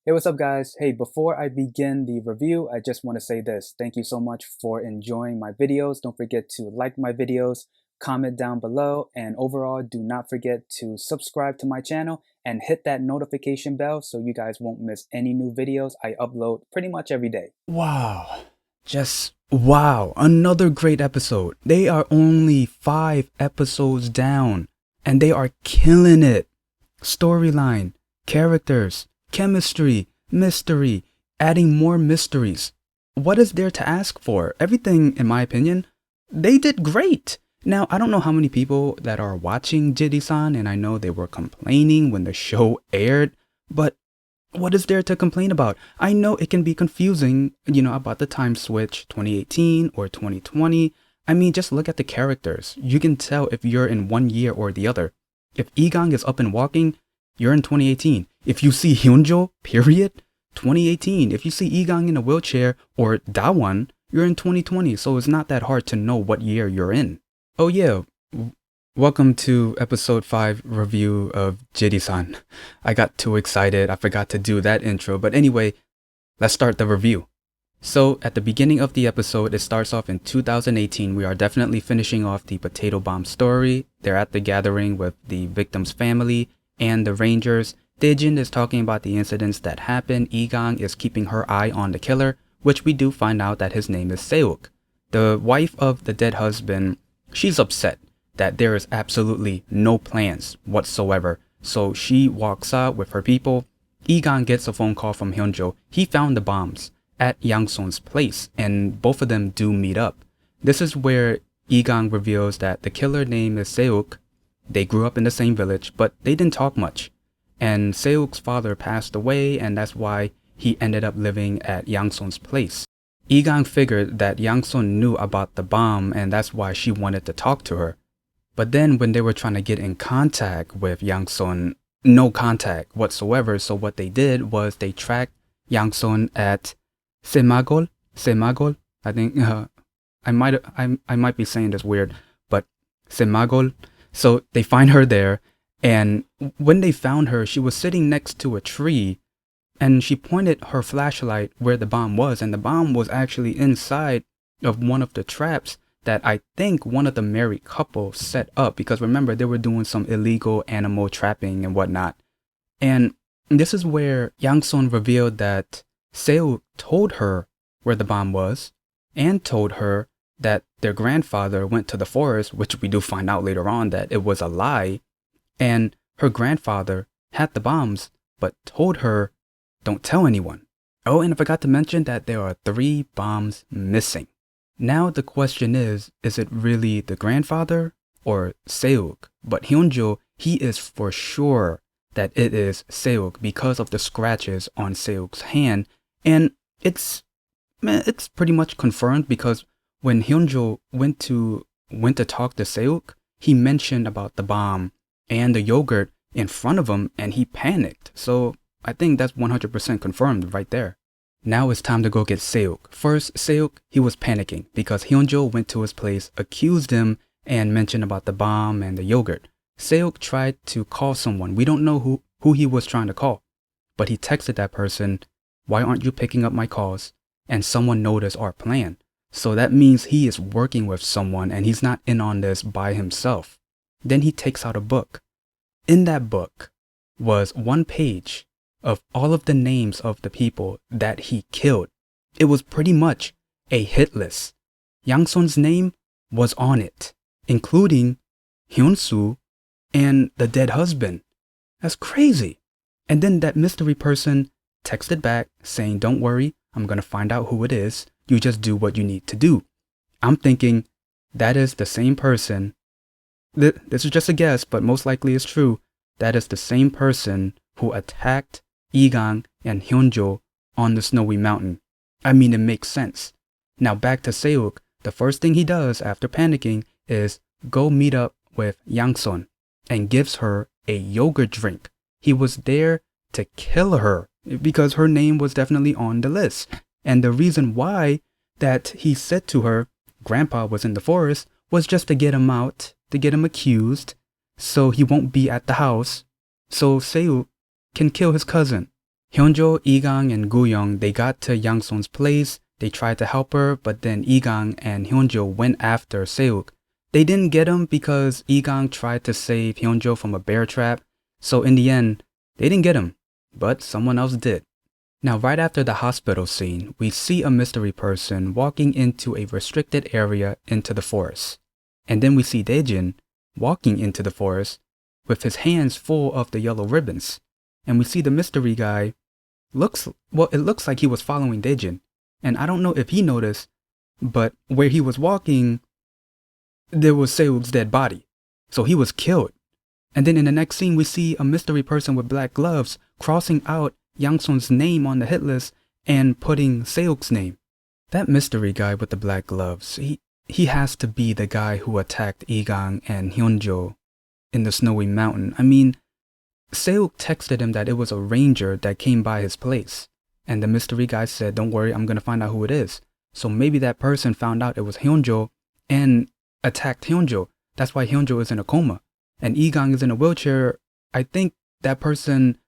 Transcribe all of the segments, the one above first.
Hey, what's up, guys? Hey, before I begin the review, I just want to say this. Thank you so much for enjoying my videos. Don't forget to like my videos, comment down below, and overall, do not forget to subscribe to my channel and hit that notification bell so you guys won't miss any new videos I upload pretty much every day. Wow. Just wow. Another great episode. They are only 5 episodes down and they are killing it. Storyline, characters, chemistry, mystery, adding more mysteries. What is there to ask for? Everything, in my opinion, they did great. Now, I don't know how many people that are watching Jirisan, and I know they were complaining when the show aired, but what is there to complain about? I know it can be confusing, about the time switch, 2018 or 2020. I mean, just look at the characters. You can tell if you're in one year or the other. If YiGang is up and walking, you're in 2018. If you see HyeonJo, period, 2018. If you see YiGang in a wheelchair or Dawan, you're in 2020. So it's not that hard to know what year you're in. Oh yeah, welcome to episode 5 review of Jirisan. I got too excited, I forgot to do that intro, but anyway, let's start the review. So at the beginning of the episode, it starts off in 2018. We are definitely finishing off the potato bomb story. They're at the gathering with the victim's family and the rangers. Daejin is talking about the incidents that happened. YiGang is keeping her eye on the killer, which we do find out that his name is SeWook. The wife of the dead husband, she's upset that there is absolutely no plans whatsoever. So she walks out with her people. YiGang gets a phone call from HyeonJo. He found the bombs at Yang-son's place, and both of them do meet up. This is where YiGang reveals that the killer name is SeWook. They grew up in the same village, but they didn't talk much. And SeWook's father passed away, and that's why he ended up living at Yang-son's place. YiGang figured that Yang-son knew about the bomb, and that's why she wanted to talk to her. But then when they were trying to get in contact with Yang-son, no contact whatsoever. So what they did was they tracked Yang-son at Semagol. I think I might be saying this weird, but Semagol. So they find her there, and when they found her, she was sitting next to a tree, and she pointed her flashlight where the bomb was, and the bomb was actually inside of one of the traps that I think one of the married couple set up, because remember, they were doing some illegal animal trapping and whatnot. And this is where Yang-son revealed that Seo told her where the bomb was and told her that their grandfather went to the forest, which we do find out later on that it was a lie. And her grandfather had the bombs, but told her, don't tell anyone. Oh, and I forgot to mention that there are 3 bombs missing. Now the question is it really the grandfather or SeWook? But HyeonJo, he is for sure that it is SeWook because of the scratches on SeWook's hand. And it's pretty much confirmed, because when HyeonJo went to talk to SeWook, he mentioned about the bomb and the yogurt in front of him, and he panicked. So I think that's 100% confirmed right there. Now it's time to go get SeWook. First, SeWook, he was panicking because HyeonJo went to his place, accused him, and mentioned about the bomb and the yogurt. SeWook tried to call someone. We don't know who he was trying to call, but he texted that person, why aren't you picking up my calls? And someone noticed our plan. So that means he is working with someone and he's not in on this by himself. Then he takes out a book. In that book was 1 page of all of the names of the people that he killed. It was pretty much a hit list. Yang-son's name was on it, including Hyun-soo and the dead husband. That's crazy. And then that mystery person texted back saying, don't worry, I'm going to find out who it is. You just do what you need to do. I'm thinking that is the same person. This is just a guess, but most likely it's true. That is the same person who attacked YiGang and HyeonJo on the snowy mountain. I mean, it makes sense. Now back to SeWook. The first thing he does after panicking is go meet up with Yang-son and gives her a yogurt drink. He was there to kill her because her name was definitely on the list. And the reason why that he said to her, Grandpa was in the forest, was just to get him out, to get him accused, so he won't be at the house, so SeWook can kill his cousin. HyeonJo, YiGang, and Guyoung, they got to Yang-sun's place. They tried to help her, but then YiGang and HyeonJo went after SeWook. They didn't get him because YiGang tried to save HyeonJo from a bear trap. So in the end, they didn't get him, but someone else did. Now, right after the hospital scene, we see a mystery person walking into a restricted area into the forest. And then we see Daejin walking into the forest with his hands full of the yellow ribbons. And we see the mystery guy it looks like he was following Daejin. And I don't know if he noticed, but where he was walking, there was SeWook's dead body. So he was killed. And then in the next scene, we see a mystery person with black gloves crossing out Yang-sun's name on the hit list and putting SeWook's name. That mystery guy with the black gloves, he has to be the guy who attacked YiGang and HyeonJo in the snowy mountain. I mean, SeWook texted him that it was a ranger that came by his place. And the mystery guy said, don't worry, I'm going to find out who it is. So maybe that person found out it was HyeonJo and attacked HyeonJo. That's why HyeonJo is in a coma. And YiGang is in a wheelchair. I think that person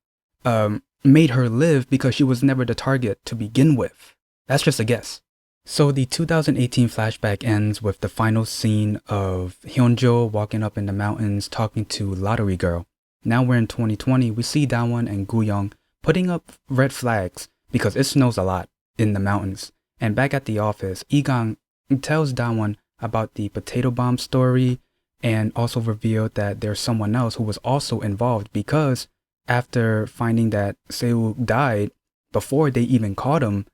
made her live because she was never the target to begin with. That's just a guess. So the 2018 flashback ends with the final scene of HyeonJo walking up in the mountains talking to Lottery Girl. Now we're in 2020. We see Daewon and Guyoung putting up red flags because it snows a lot in the mountains. And back at the office, YiGang tells Daewon about the potato bomb story and also revealed that there's someone else who was also involved because after finding that SeWook died before they even caught him,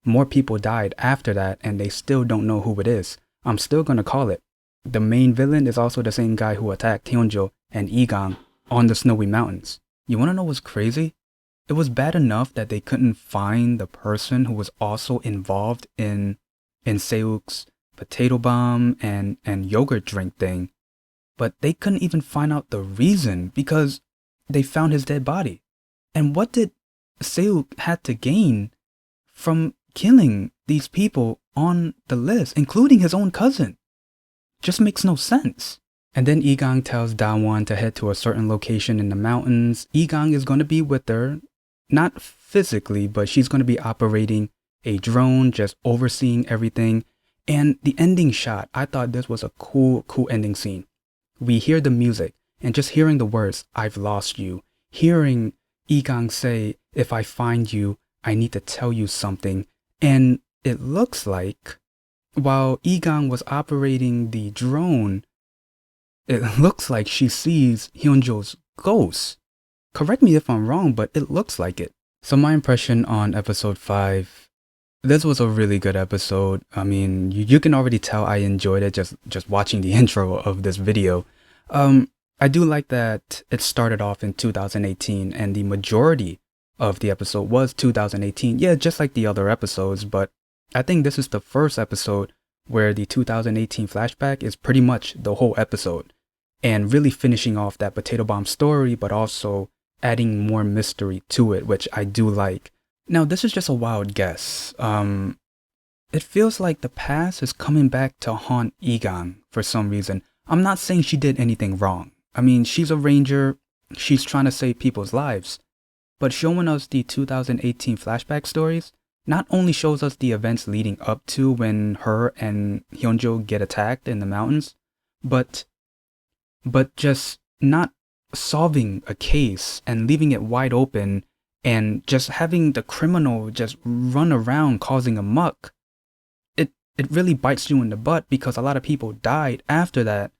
more people died after that and they still don't know who it is. I'm still gonna call it. The main villain is also the same guy who attacked HyeonJo and YiGang on the snowy mountains. You wanna know what's crazy? It was bad enough that they couldn't find the person who was also involved in SeWook's potato bomb and yogurt drink thing, but they couldn't even find out the reason because they found his dead body. And what did SeWook had to gain from killing these people on the list, including his own cousin? Just makes no sense. And then YiGang tells Daewon to head to a certain location in the mountains. YiGang is going to be with her, not physically, but she's going to be operating a drone, just overseeing everything. And the ending shot, I thought this was a cool ending scene. We hear the music and just hearing the words, I've lost you. Hearing YiGang say, if I find you, I need to tell you something. And it looks like while YiGang was operating the drone, it looks like she sees HyeonJo's ghost. Correct me if I'm wrong, but it looks like it. So my impression on episode 5, this was a really good episode. I mean, you can already tell I enjoyed it just watching the intro of this video. I do like that it started off in 2018 and the majority of the episode was 2018. Yeah, just like the other episodes, but I think this is the first episode where the 2018 flashback is pretty much the whole episode and really finishing off that potato bomb story, but also adding more mystery to it, which I do like. Now, this is just a wild guess. It feels like the past is coming back to haunt YiGang for some reason. I'm not saying she did anything wrong. I mean, she's a ranger. She's trying to save people's lives. But showing us the 2018 flashback stories not only shows us the events leading up to when her and HyeonJo get attacked in the mountains, but just not solving a case and leaving it wide open and just having the criminal just run around causing a muck. It really bites you in the butt because a lot of people died after that.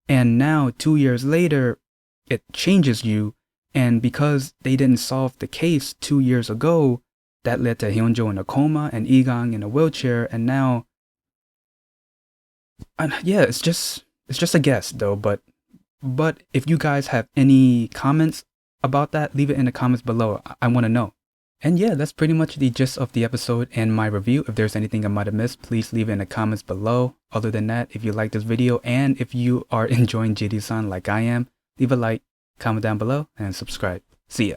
And now 2 years later, it changes you. And because they didn't solve the case 2 years ago, that led to HyeonJo in a coma and YiGang in a wheelchair. And now, yeah, it's just a guess though. But if you guys have any comments about that, leave it in the comments below. I want to know. And yeah, that's pretty much the gist of the episode and my review. If there's anything I might have missed, please leave it in the comments below. Other than that, if you like this video and if you are enjoying Jirisan like I am, leave a like, comment down below, and subscribe. See ya.